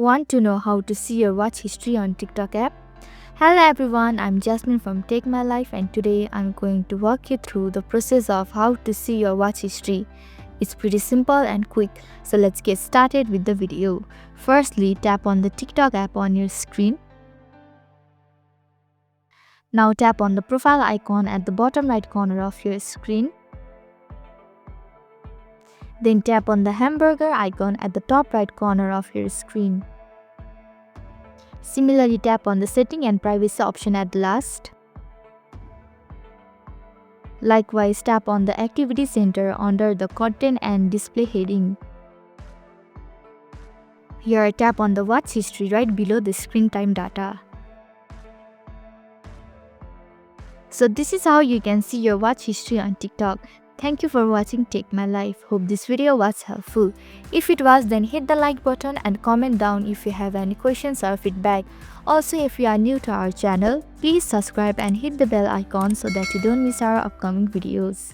Want to know how to see your watch history on TikTok app? Hello everyone, I'm Jasmine from Take My Life and today I'm going to walk you through the process of how to see your watch history. It's pretty simple and quick, so let's get started with the video. Firstly, tap on the TikTok app on your screen. Now tap on the profile icon at the bottom right corner of your screen. Then tap on the hamburger icon at the top right corner of your screen. Similarly, tap on the setting and privacy option at the last. Likewise, tap on the activity center under the content and display heading. Here, tap on the watch history right below the screen time data. So this is how you can see your watch history on TikTok. Thank you for watching Take My Life. Hope this video was helpful. If it was, then hit the like button and comment down if you have any questions or feedback. Also, if you are new to our channel, please subscribe and hit the bell icon so that you don't miss our upcoming videos.